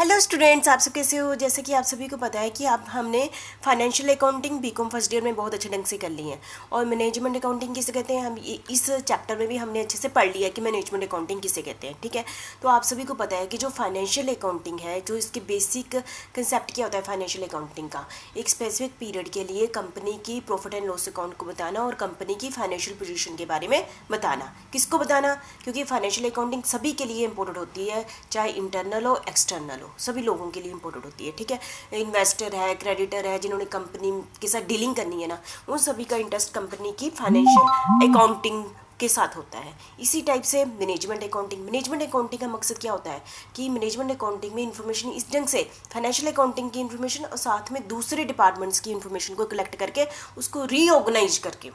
Hello students, आप सब कैसे हो। जैसे कि आप सभी को पता है कि आप हमने financial accounting BCom first year में बहुत अच्छे ढंग से कर ली है और मैनेजमेंट अकाउंटिंग किसे कहते हैं हम इस चैप्टर में भी हमने अच्छे से पढ़ लिया कि मैनेजमेंट अकाउंटिंग किसे कहते हैं। ठीक है, तो आप सभी को पता है कि जो फाइनेंशियल अकाउंटिंग है, जो इसके बेसिक कंसेप्ट क्या होता है फाइनेंशियल अकाउंटिंग का, एक स्पेसिफिक पीरियड के लिए कंपनी की प्रॉफिट एंड लॉस अकाउंट को बताना और कंपनी की फाइनेंशियल पोजीशन के बारे में बताना। किसको बताना? क्योंकि फाइनेंशियल अकाउंटिंग सभी के लिए इंपॉर्टेंट होती है, चाहे इंटरनल हो एक्सटर्नल हो, सभी लोगों के लिए इंपॉर्टेंट होती है। ठीक है, इन्वेस्टर है, क्रेडिटर है, जिन्होंने कंपनी के साथ डीलिंग करनी है ना, उन सभी का इंटरेस्ट कंपनी की फाइनेंशियल अकाउंटिंग के साथ होता है। इसी टाइप से मैनेजमेंट अकाउंटिंग का मकसद क्या होता है कि मैनेजमेंट अकाउंटिंग में इंफॉर्मेशन इस ढंग से फाइनेंशियल अकाउंटिंग की इंफॉर्मेशन और साथ में दूसरे डिपार्टमेंट्स की इंफॉर्मेशन को कलेक्ट करके उसको रीऑर्गेनाइज करके,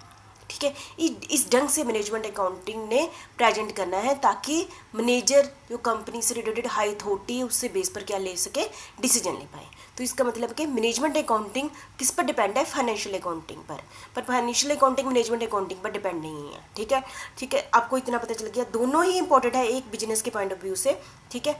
ठीक है, इस ढंग से मैनेजमेंट अकाउंटिंग ने प्रेजेंट करना है ताकि मैनेजर जो कंपनी से रिलेटेड हाई अथॉरिटी है उससे बेस पर क्या ले सके, डिसीजन ले पाए। तो इसका मतलब कि मैनेजमेंट अकाउंटिंग किस पर डिपेंड है? फाइनेंशियल अकाउंटिंग पर फाइनेंशियल अकाउंटिंग मैनेजमेंट अकाउंटिंग पर डिपेंड नहीं है। ठीक है, ठीक है, आपको इतना पता चल गया। दोनों ही इंपॉर्टेंट है एक बिजनेस के पॉइंट ऑफ व्यू से। ठीक है,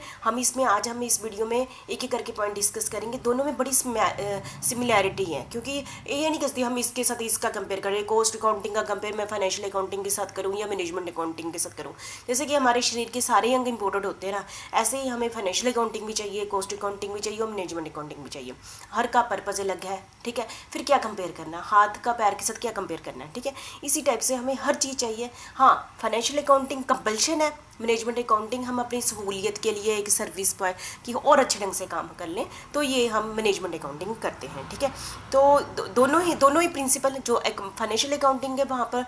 आज हम इस वीडियो में एक एक करके पॉइंट डिस्कस करेंगे। दोनों में बड़ी सिमिलैरिटी है, क्योंकि ये नहीं कहती हम इसके साथ इसका कंपेयर करें, कॉस्ट अकाउंटिंग का कंपेयर मैं फाइनेंशियल अकाउंटिंग के साथ करूँ या मैनेजमेंट अकाउंटिंग के साथ करूँ। जैसे कि हमारे शरीर के सारे अंग इंपॉर्टेंट होते हैं ना, ऐसे ही हमें फाइनेंशियल अकाउंटिंग भी चाहिए, कॉस्ट अकाउंटिंग भी चाहिए और मैनेजमेंट अकाउंटिंग भी चाहिए। हर का पर्पज़ अलग है। ठीक है, फिर क्या कंपेयर करना, हाथ का पैर के साथ क्या कंपेयर करना है। ठीक है, इसी टाइप से हमें हर चीज़ चाहिए। हाँ, फाइनेंशियल अकाउंटिंग कंपल्शन है, मैनेजमेंट अकाउंटिंग हम अपनी सहूलियत के लिए एक सर्विस पर कि और अच्छे ढंग से काम कर लें, तो ये हम मैनेजमेंट अकाउंटिंग करते हैं। ठीक है, तो दोनों ही प्रिंसिपल जो फाइनेंशियल अकाउंटिंग है वहाँ पर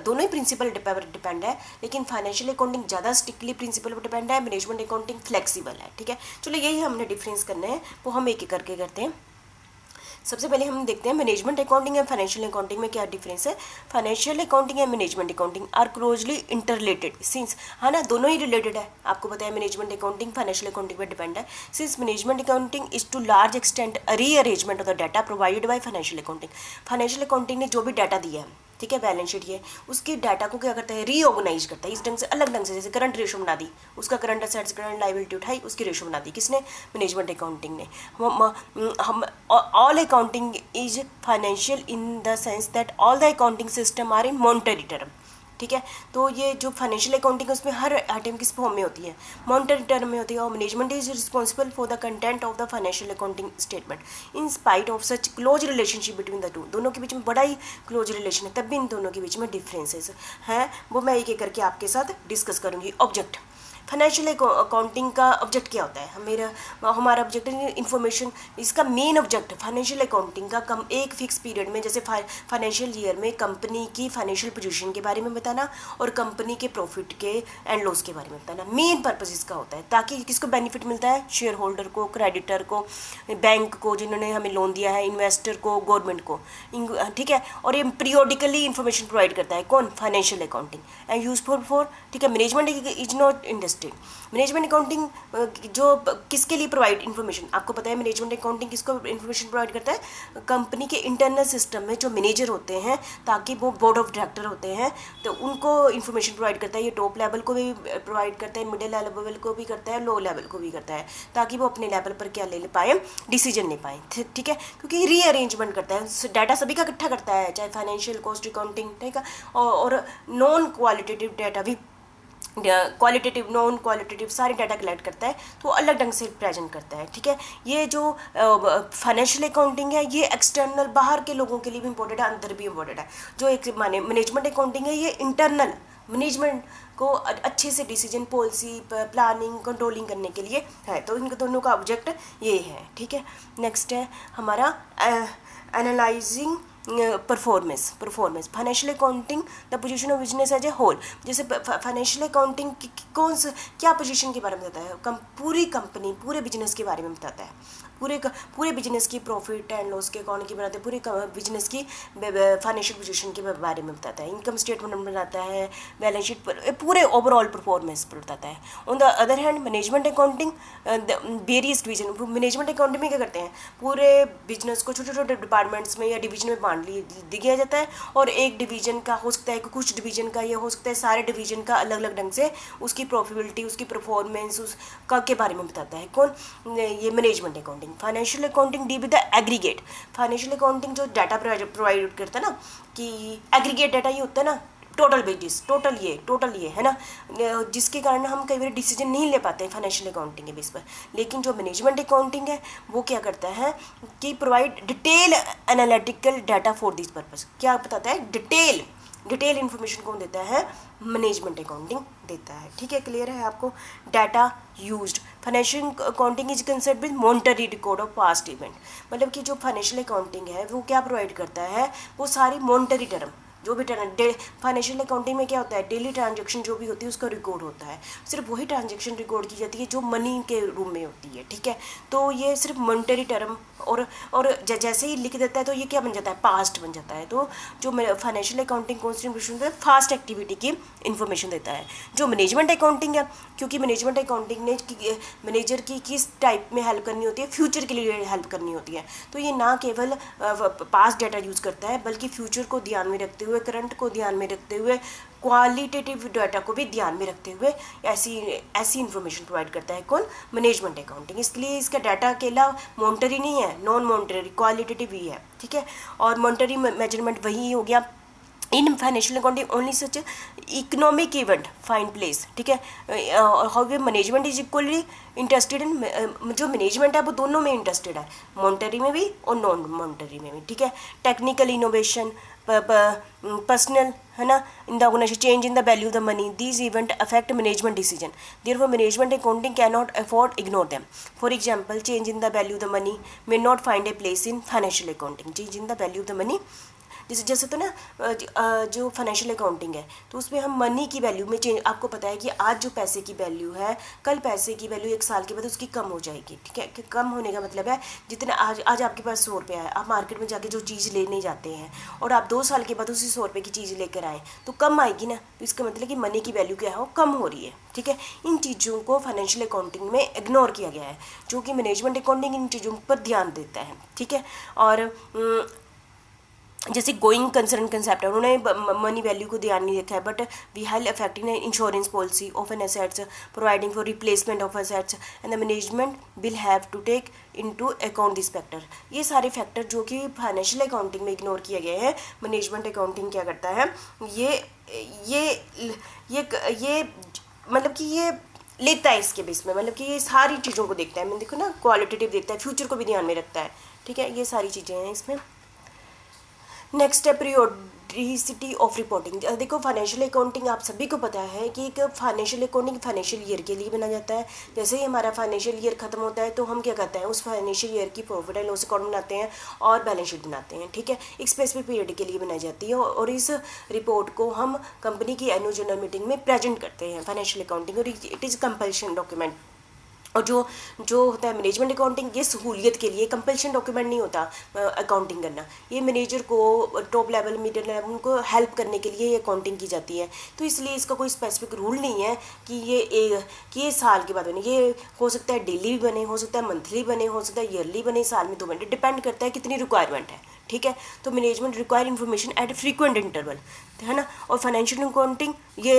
दोनों ही प्रिंसिपल डिपेंड है, लेकिन फाइनेंशियल अकाउंटिंग ज़्यादा स्ट्रिक्टली प्रिंसिपल पर डिपेंड है, मैनेजमेंट अकाउंटिंग फ्लेक्सिबल है। ठीक है, चलो यही हमने डिफरेंस करना है, वो हम एक एक करके करते हैं। सबसे पहले हम देखते हैं management accounting and financial accounting में क्या डिफरेंस है। Financial accounting and management accounting are closely interrelated since, हाँ ना, दोनों ही रिलेटेड है। आपको पता है मैनेजमेंट अकाउंटिंग फाइनेंशियल अकाउंटिंग पर डिपेंड है, since management accounting is to large extent rearrangement of the data provided by financial accounting. Financial accounting ने जो भी डाटा दिया है, ठीक है, बैलेंस शीट ये, उसके डाटा को क्या करता है, रीऑर्गेनाइज करता है इस ढंग से, अलग ढंग से। जैसे करंट रेशो बना दी, उसका करंट असेट्स करंट लायबिलिटी उठाई, उसकी रेशो बना दी, किसने? मैनेजमेंट अकाउंटिंग ने। हम all accounting is financial in the sense that all the accounting system are in monetary term. ठीक है, तो ये जो फाइनेंशियल अकाउंटिंग है उसमें हर आइटम किस फॉर्म में होती है, मॉनेटरी टर्म में होती है। और management is responsible for the content of the financial accounting statement in spite of such close relationship between the two. दोनों के बीच में बड़ा ही क्लोज रिलेशन है, तब भी इन दोनों के बीच में डिफरेंसेस हैं, वो मैं एक एक करके आपके साथ डिस्कस करूँगी। ऑब्जेक्ट, फाइनेंशियल अकाउंटिंग का ऑब्जेक्ट क्या होता है? हमारा ऑब्जेक्ट इन्फॉर्मेशन, इसका मेन ऑब्जेक्ट फाइनेंशियल अकाउंटिंग का एक फिक्स पीरियड में, जैसे फाइनेंशियल ईयर में कंपनी की फाइनेंशियल पोजीशन के बारे में बताना और कंपनी के प्रॉफिट के एंड लॉस के बारे में बताना। मेन पर्पस इसका होता है ताकि किसको बेनिफिट मिलता है, शेयर होल्डर को, क्रेडिटर को, बैंक को जिन्होंने हमें लोन दिया है, इन्वेस्टर को, गवर्नमेंट को। ठीक है, और ये पीरियोडिकली इन्फॉर्मेशन प्रोवाइड करता है कौन? Financial accounting and useful for, ठीक है, management is not industry. Management accounting जो किसके लिए प्रोवाइड इन्फॉर्मेशन, आपको पता है मैनेजमेंट अकाउंटिंग किसको इन्फॉर्मेशन प्रोवाइड करता है? कंपनी के इंटरनल सिस्टम में जो मैनेजर होते हैं, ताकि वो बोर्ड ऑफ डायरेक्टर होते हैं, तो उनको इन्फॉर्मेशन प्रोवाइड करता है। ये टॉप लेवल को भी प्रोवाइड करता है, मिडिल लेवल को भी करता है, लो लेवल को भी करता है, ताकि वो अपने लेवल पर क्या ले पाए, डिसीजन ले पाए। ठीक है, क्योंकि रीअरेंजमेंट करता है, डाटा सभी का इकट्ठा करता है, चाहे फाइनेंशियल, कॉस्ट अकाउंटिंग, ठीक है, और नॉन क्वालिटेटिव डाटा भी, क्वालिटेटिव नॉन क्वालिटेटिव सारे डाटा कलेक्ट करता है, तो अलग ढंग से प्रेजेंट करता है। ठीक है, ये जो फाइनेंशियल अकाउंटिंग है ये एक्सटर्नल बाहर के लोगों के लिए भी इंपॉर्टेंट है, अंदर भी इंपॉर्टेंट है। जो एक माने मैनेजमेंट अकाउंटिंग है ये इंटरनल मैनेजमेंट को अच्छे से डिसीजन, पॉलिसी, प्लानिंग, कंट्रोलिंग करने के लिए है, तो इन दोनों का ऑब्जेक्ट ये है। ठीक है, नेक्स्ट है हमारा analysing performance financial accounting the position of business as a whole. जैसे फाइनेंशियल अकाउंटिंग कौन सा क्या पोजीशन के बारे में बताता है, पूरी कंपनी पूरे बिजनेस के बारे में बताता है, पूरे बिजनेस की प्रॉफिट एंड लॉस के अकाउंट की बनाते हैं, पूरे बिजनेस की फाइनेंशियल पोजीशन के बारे में बताता है, इनकम स्टेटमेंट बनाता है, बैलेंस शीट पर, पूरे ओवरऑल परफॉर्मेंस पर बताता है। On the other hand management accounting various division, management accounting में क्या करते हैं, पूरे बिजनेस को छोटे छोटे डिपार्टमेंट्स में या डिवीजन में बांट डिमांड दिया जाता है, और एक डिवीजन का हो सकता है, कुछ डिवीजन का, ये हो सकता है सारे डिवीजन का अलग अलग ढंग से उसकी प्रॉफिटेबिलिटी, उसकी परफॉर्मेंस उसका के बारे में बताता है कौन, ये management accounting. Financial accounting D with the aggregate. Financial accounting जो डाटा प्रोवाइड करता है ना, कि एग्रीगेट डाटा ये होता है ना, टोटल बेसिस, टोटल ये है ना, जिसके कारण हम कई बार डिसीजन नहीं ले पाते हैं फाइनेंशियल अकाउंटिंग के बेस पर। लेकिन जो मैनेजमेंट अकाउंटिंग है वो क्या करता है कि provide detail analytical data for this purpose. क्या बताता है, डिटेल इन्फॉर्मेशन कौन देता है, मैनेजमेंट अकाउंटिंग देता है। ठीक है, क्लियर है आपको। Data used, financial accounting is concern with monetary record of past event. मतलब कि जो फाइनेंशियल अकाउंटिंग है वो क्या प्रोवाइड करता है, वो सारी मॉनिटरी टर्म, जो भी फाइनेंशियल अकाउंटिंग में क्या होता है, डेली ट्रांजैक्शन जो भी होती है उसका रिकॉर्ड होता है। सिर्फ वही ट्रांजैक्शन रिकॉर्ड की जाती है जो मनी के रूप में होती है। ठीक है, तो ये सिर्फ मॉनिटरी टर्म और जैसे ही लिख देता है तो ये क्या बन जाता है, पास्ट बन जाता है। तो जो फाइनेंशियल अकाउंटिंग कौन सी इंफॉर्मेशन देता है, फास्ट एक्टिविटी की इन्फॉर्मेशन देता है। जो मैनेजमेंट अकाउंटिंग है, क्योंकि मैनेजमेंट अकाउंटिंग ने मैनेजर की किस टाइप में हेल्प करनी होती है, फ्यूचर के लिए हेल्प करनी होती है। तो ये ना केवल पास्ट डाटा यूज़ करता है बल्कि फ्यूचर को ध्यान में रखते हुए, करंट को ध्यान में रखते हुए, क्वालिटेटिव डाटा को भी ध्यान में रखते हुए ऐसी इन्फॉर्मेशन प्रोवाइड करता है कौन, मैनेजमेंट अकाउंटिंग। इसलिए इसका डाटा अकेला मॉनिटरी नहीं है, नॉन मॉनिटरी, क्वालिटेटिव ही है। ठीक है, और मॉनिटरी मेजरमेंट वही हो गया। इन financial accounting only such economic event fine place. ठीक है, how way management is equally interested in, जो मैनेजमेंट है वो दोनों में इंटरेस्टेड है, मॉनिटरी में भी और नॉन मॉनिटरी में भी। ठीक है, टेक्निकल इनोवेशन, पर्सनल, है ना, in the organisation, change in the value of the money, these event affect management decision, therefore management accounting can not afford ignore them. For example, change in the value of the money may not find a place in financial accounting. Change in the value of the money, जैसे तो ना जो financial accounting है तो उसमें हम money की value में चेंज, आपको पता है कि आज जो पैसे की वैल्यू है, कल पैसे की वैल्यू 1 साल के बाद उसकी कम हो जाएगी। ठीक है, कि कम होने का मतलब है जितना आज आपके पास 100 रुपया है, आप मार्केट में जाके जो चीज़ लेने जाते हैं और आप 2 साल के बाद उसी 100 रुपये की चीज़ लेकर आए तो कम आएगी ना। तो इसका मतलब कि मनी की वैल्यू क्या है, वो कम हो रही है। ठीक है, इन चीज़ों को फाइनेंशियल अकाउंटिंग में इग्नोर किया गया है, जो कि मैनेजमेंट अकाउंटिंग इन चीज़ों पर ध्यान देता है। ठीक है, और जैसे गोइंग कंसर्न कंसेप्ट है, उन्होंने मनी वैल्यू को ध्यान नहीं रखा है, but we have affecting insurance policy of an assets, providing for replacement of assets and the management will have to take into account this factor. ये सारे फैक्टर जो कि फाइनेंशियल अकाउंटिंग में इग्नोर किए गए हैं, मैनेजमेंट अकाउंटिंग क्या करता है, ये मतलब कि ये लेता है इसके बेस में, मतलब कि ये सारी चीज़ों को देखता है। मैं देखो ना, क्वालिटेटिव देखता है, फ्यूचर को भी ध्यान में रखता है। ठीक है, ये सारी चीज़ें हैं इसमें। नेक्स्ट है पीरियोडिसिटी ऑफ रिपोर्टिंग। देखो, फाइनेंशियल अकाउंटिंग आप सभी को पता है कि एक फाइनेंशियल अकाउंटिंग फाइनेंशियल ईयर के लिए बना जाता है। जैसे ही हमारा फाइनेंशियल ईयर खत्म होता है तो हम क्या करते हैं, उस फाइनेंशियल ईयर की प्रॉफिट एंड लॉस अकाउंट बनाते हैं और बैलेंस शीट बनाते हैं। ठीक है, एक स्पेसिफिक पीरियड के लिए बनाई जाती है और इस रिपोर्ट को हम कंपनी की एनुअल जनरल मीटिंग में प्रेजेंट करते हैं, फाइनेंशियल अकाउंटिंग, और इट इज़ कंपल्शन डॉक्यूमेंट। और जो होता है मैनेजमेंट अकाउंटिंग, ये सहूलियत के लिए, कंपल्शन डॉक्यूमेंट नहीं होता अकाउंटिंग करना, ये मैनेजर को, टॉप लेवल, मिडिल लेवल, उनको हेल्प करने के लिए ये अकाउंटिंग की जाती है। तो इसलिए इसका कोई स्पेसिफिक रूल नहीं है कि ये साल के बाद बने। ये हो सकता है डेली भी बने, हो सकता है मंथली बने, हो सकता है ईयरली बने, साल में 2 बने, डिपेंड करता है कितनी रिक्वायरमेंट है। ठीक है, तो management require information at frequent interval, है ना। और फाइनेंशियल अकाउंटिंग ये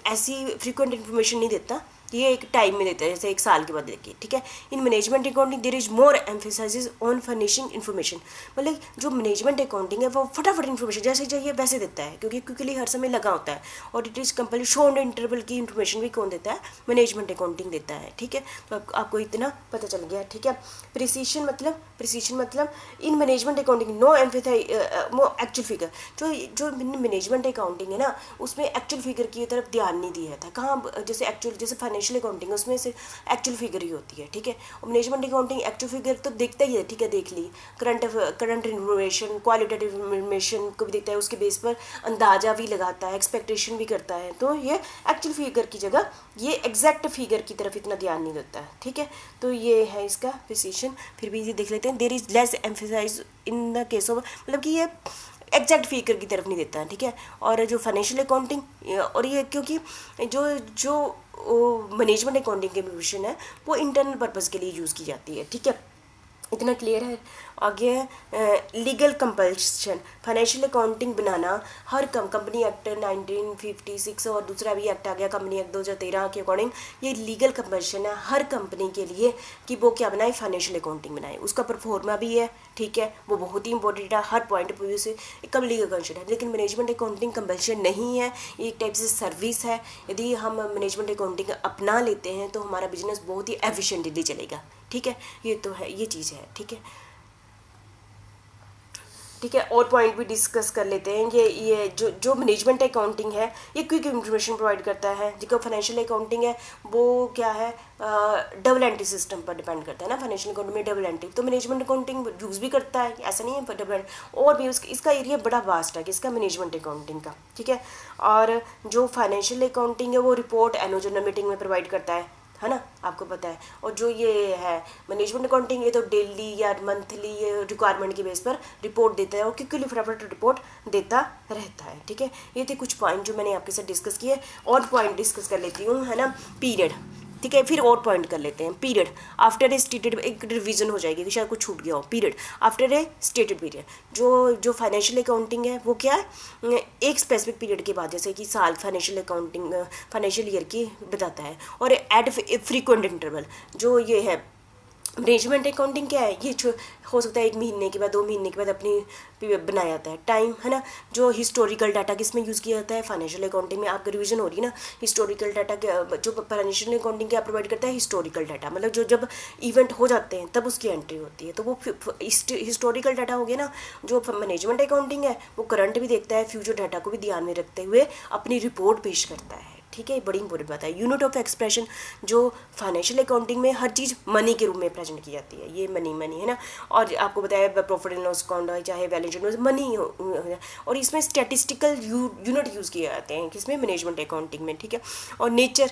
ऐसी फ्रीक्वेंट इन्फॉर्मेशन नहीं देता, ये एक टाइम में देता है, जैसे 1 साल के बाद देखिए। ठीक है, in management accounting there is more emphasise on furnishing information. मतलब जो मैनेजमेंट अकाउंटिंग है वो फटाफट इन्फॉर्मेशन जैसे चाहिए वैसे देता है, क्योंकि लिए हर समय लगा होता है। और it is compulsory shown interval की इन्फॉर्मेशन भी कौन देता है, मैनेजमेंट अकाउंटिंग देता है। ठीक है, तो आपको इतना पता चल गया। ठीक है, प्रिसीशन मतलब in management accounting no emphasise actual figure. जो मैनेजमेंट अकाउंटिंग है ना, उसमें एक्चुअल फिगर की तरफ ध्यान नहीं दिया था। कहाँ, जैसे फाइनेंशियल अकाउंटिंग उसमें सिर्फ एक्चुअल फिगर ही होती है। ठीक है, और मैनेजमेंट अकाउंटिंग एक्चुअल फिगर तो देखता ही है। ठीक है, देख ली, करंट इन्फॉर्मेशन, क्वालिटेटिव इन्फॉर्मेशन को भी देखता है, उसके बेस पर अंदाजा भी लगाता है, एक्सपेक्टेशन भी करता है। तो ये एक्चुअल फिगर की जगह ये एग्जैक्ट फिगर की तरफ इतना ध्यान नहीं देता है। ठीक है, तो ये है इसका प्रिसीशन। फिर भी ये देख लेते हैं, there is less emphasise in the case of, मतलब कि ये एग्जैक्ट फिगर की तरफ नहीं देता है। ठीक है, और जो फाइनेंशियल अकाउंटिंग, और ये क्योंकि जो मैनेजमेंट अकाउंटिंग की प्रोविजन है वो इंटरनल पर्पस के लिए यूज़ की जाती है। ठीक है, इतना क्लियर है। आगे लीगल कंपल्शन, फाइनेंशियल अकाउंटिंग बनाना हर कंपनी एक्ट 1956 और दूसरा भी एक्ट आ गया कंपनी एक्ट 2013 के अकॉर्डिंग, ये लीगल कंपल्शन है हर कंपनी के लिए कि वो क्या बनाए, फाइनेंशियल अकाउंटिंग बनाए। उसका परफॉर्मा भी है, ठीक है, वो बहुत ही इंपॉर्टेंट है हर पॉइंट ऑफ व्यू से, कब लीगल कंपल्शन है। लेकिन मैनेजमेंट अकाउंटिंग कंपल्शन नहीं है, ये एक टाइप से सर्विस है। यदि हम मैनेजमेंट अकाउंटिंग अपना लेते हैं तो हमारा बिजनेस बहुत ही एफिशिएंटली चलेगा, ठीक है। ये तो है, ये चीज़ है, ठीक है, ठीक है। और पॉइंट भी डिस्कस कर लेते हैं। ये जो मैनेजमेंट अकाउंटिंग है ये क्विक इन्फॉर्मेशन प्रोवाइड करता है। जो फाइनेंशियल अकाउंटिंग है वो क्या है, डबल एंट्री सिस्टम पर डिपेंड करता है ना। फाइनेंशियल अकाउंटिंग में डबल एंट्री, तो मैनेजमेंट अकाउंटिंग यूज़ भी करता है, ऐसा नहीं है डबल, और भी इसका एरिया बड़ा वास्ट है किसका, मैनेजमेंट अकाउंटिंग का, ठीक है। और जो फाइनेंशियल अकाउंटिंग है वो रिपोर्ट एनुअल जनरल मीटिंग में प्रोवाइड करता है ना, आपको पता है। और जो ये है मैनेजमेंट अकाउंटिंग, ये तो डेली या मंथली रिक्वायरमेंट के बेस पर रिपोर्ट देता है और क्विकली फटाफट रिपोर्ट देता रहता है, ठीक है। ये थे कुछ पॉइंट जो मैंने आपके साथ डिस्कस किए। और पॉइंट डिस्कस कर लेती हूँ, है ना, पीरियड, ठीक है। फिर और पॉइंट कर लेते हैं। पीरियड आफ्टर ए स्टेटेड, एक रिवीजन हो जाएगी कि शायद कुछ छूट गया हो। Period after a stated period, जो फाइनेंशियल अकाउंटिंग है वो क्या है, एक स्पेसिफिक पीरियड के बाद, जैसे कि साल फाइनेंशियल अकाउंटिंग फाइनेंशियल ईयर की बताता है। और एट फ्रीक्वेंट इंटरवल, जो ये है मैनेजमेंट अकाउंटिंग क्या है, ये हो सकता है 1 महीने के बाद 2 महीने के बाद अपनी बनाया जाता है टाइम, है ना। जो हिस्टोरिकल डाटा किस में यूज़ किया जाता है, फाइनेंशियल अकाउंटिंग में। आपकी रिवीजन हो रही है ना, हिस्टोरिकल डाटा जो फाइनेंशियल अकाउंटिंग क्या प्रोवाइड करता है, हिस्टोरिकल डाटा, मतलब जो जब इवेंट हो जाते हैं तब उसकी एंट्री होती है, तो वो हिस्टोरिकल डाटा हो गया ना। जो मैनेजमेंट अकाउंटिंग है वो करंट भी देखता है, फ्यूचर डाटा को भी ध्यान में रखते हुए अपनी रिपोर्ट पेश करता है, ठीक है। बड़ी इंपॉर्टेंट बात है। यूनिट ऑफ एक्सप्रेशन, जो फाइनेंशियल अकाउंटिंग में हर चीज़ मनी के रूप में प्रेजेंट की जाती है, ये मनी है ना। और आपको बताया प्रॉफिट एंड लॉस अकाउंट चाहे बैलेंस शीट में मनी और इसमें स्टैटिस्टिकल यूनिट यूज़ किए जाते हैं किसमें, मैनेजमेंट अकाउंटिंग में, ठीक है। और नेचर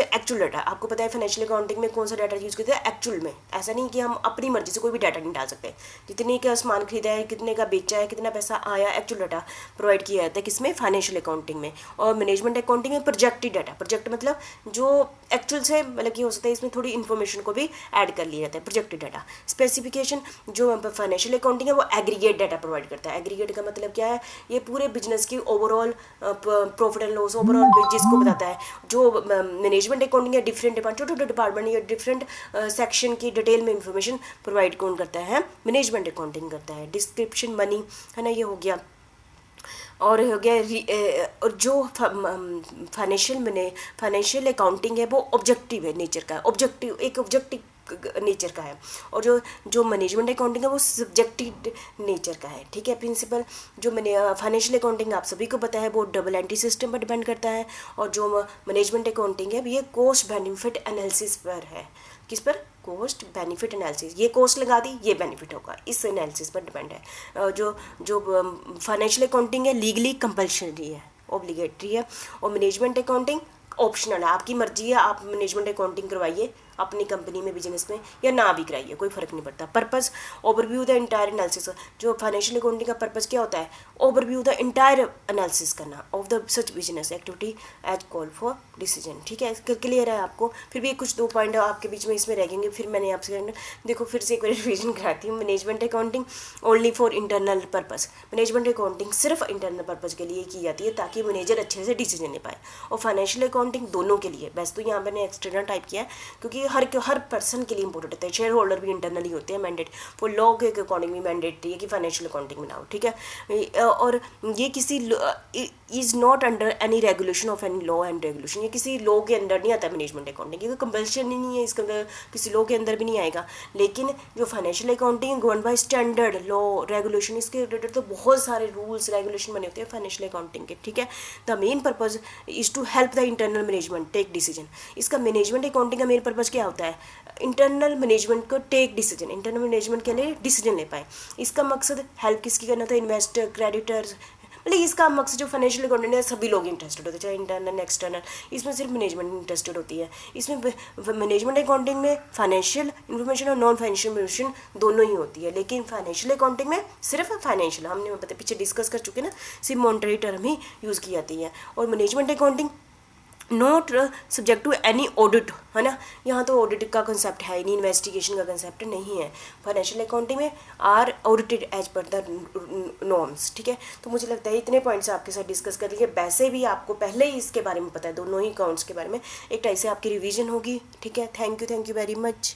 एक्चुअल डाटा, आपको पता है फाइनेंशियल अकाउंटिंग में कौन सा डाटा यूज़ करते हैं, एक्चुअल में। ऐसा नहीं कि हम अपनी मर्जी से कोई भी डाटा नहीं डाल सकते। जितने का सामान खरीदा है, कितने का बेचा है, कितना पैसा आया, एक्चुअल डाटा प्रोवाइड किया जाता है किसमें, फाइनेंशियल अकाउंटिंग में। और मैनेजमेंट अकाउंटिंग में प्रोजेक्टेड डाटा, प्रोजेक्ट मतलब जो एक्चुअल से मतलब कि हो सकता है इसमें थोड़ी इन्फॉर्मेशन को भी ऐड कर लिया जाता है, प्रोजेक्टेड डाटा। स्पेसिफिकेशन, जो फाइनेंशियल अकाउंटिंग है वो एग्रीगेट डाटा प्रोवाइड करता है। एग्रीगेट का मतलब क्या है, ये पूरे बिजनेस की overall profit and loss overall जिसको बताता है। जो मैनेजमेंट अकाउंटिंग है डिफरेंट डिपार्टमेंट, छोटे छोटे डिपार्टमेंट या डिफरेंट सेक्शन की डिटेल में इंफॉर्मेशन प्रोवाइड कौन करता है, मैनेजमेंट अकाउंटिंग करता है। डिस्क्रिप्शन मनी, है ना, ये हो गया। और हो गया और जो फाइनेंशियल अकाउंटिंग है वो ऑब्जेक्टिव है नेचर का, ऑब्जेक्टिव एक ऑब्जेक्टिव नेचर का है। और जो मैनेजमेंट अकाउंटिंग है वो सब्जेक्टिव नेचर का है, ठीक है। प्रिंसिपल, जो मैंने फाइनेंशियल अकाउंटिंग आप सभी को पता है वो डबल एंट्री सिस्टम पर डिपेंड करता है। और जो मैनेजमेंट अकाउंटिंग है ये कॉस्ट बेनिफिट एनालिसिस पर है, किस पर, कॉस्ट बेनिफिट एनालिसिस। ये कॉस्ट लगा दी, ये बेनिफिट होगा, इस एनालिसिस पर डिपेंड है। जो फाइनेंशियल अकाउंटिंग है लीगली कंपल्सरी है, ऑब्लिगेटरी है। और मैनेजमेंट अकाउंटिंग ऑप्शनल है, आपकी मर्जी है, आप मैनेजमेंट अकाउंटिंग करवाइए अपनी कंपनी में, बिजनेस में, या ना भी कराइए, कोई फर्क नहीं पड़ता। Purpose, overview the entire analysis, जो फाइनेंशियल अकाउंटिंग का पर्पस क्या होता है, ओवरव्यू द इंटायर एनालिसिस करना of the such business activity as call for decision, ठीक है। क्लियर है आपको। फिर भी कुछ 2 पॉइंट आपके बीच में इसमें रह गएंगे, फिर मैंने आपसे देखो फिर से एक बार रिविजन कराती हूँ। Management accounting only for internal purpose, management accounting सिर्फ इंटरनल पर्पस के लिए की जाती है ताकि मैनेजर अच्छे से डिसीजन ले पाए। और फाइनेंशियल अकाउंटिंग दोनों के लिए, वैसे तो यहाँ मैंने एक्सटर्नल टाइप किया है क्योंकि हर पर्सन के लिए इंपॉर्टेंट होता है। शेयर होल्डर भी इंटरनल ही होते हैं, मैंडेट फॉर लॉ के अकॉर्डिंग भी मैंडेटरी है कि फाइनेंशियल अकाउंटिंग बनाओ, ठीक है। और ये किसी is not under any regulation of any law and regulation, ये किसी लॉ के अंदर नहीं आता मैनेजमेंट अकाउंटिंग, क्योंकि कंपल्शन ही नहीं है इसके अंदर, किसी लॉ के अंदर भी नहीं आएगा। लेकिन जो financial accounting govern by standard law regulation, इसके रिलेटेड तो बहुत सारे रूल्स रेगुलेशन बने होते हैं फाइनेंशियल अकाउंटिंग के, ठीक है। The main purpose is to help the internal management take decision. इसका मैनेजमेंट अकाउंटिंग का मेन पर्पज क्या होता है, इंटरनल मैनेजमेंट को टेक डिसीजन, इंटरनल मैनेजमेंट के लिए डिसीजन ले पाए। इसका मकसद हेल्प किसकी करना था, इन्वेस्टर, क्रेडिटर्स, मतलब इसका मकसद जो फाइनेंशियल अकाउंटेंट है सभी लोग इंटरेस्टेड होते हैं, चाहे इंटरनल एक्सटर्नल, इसमें सिर्फ मैनेजमेंट इंटरेस्टेड होती है। इसमें मैनेजमेंट अकाउंटिंग में फाइनेंशियल इन्फॉर्मेशन और नॉन फाइनेंशियल इन्फॉर्मेशन दोनों ही होती है, लेकिन फाइनेंशियल अकाउंटिंग में सिर्फ फाइनेंशियल, हमने पीछे डिस्कस कर चुके ना, सिर्फ मॉनेटरी टर्म ही यूज़ की जाती है। और management accounting not subject to any audit, है ना। यहाँ तो ऑडिट का कंसेप्ट है ही नहीं, इन्वेस्टिगेशन का कंसेप्ट नहीं है। फाइनेंशियल अकाउंटिंग में are audited as per the norms, ठीक है। तो मुझे लगता है इतने पॉइंट्स आपके साथ डिस्कस कर लिए। वैसे भी आपको पहले ही इसके बारे में पता है, दोनों ही अकाउंट्स के बारे में। एक टाइप से आपकी रिवीजन होगी, ठीक है। Thank you very much.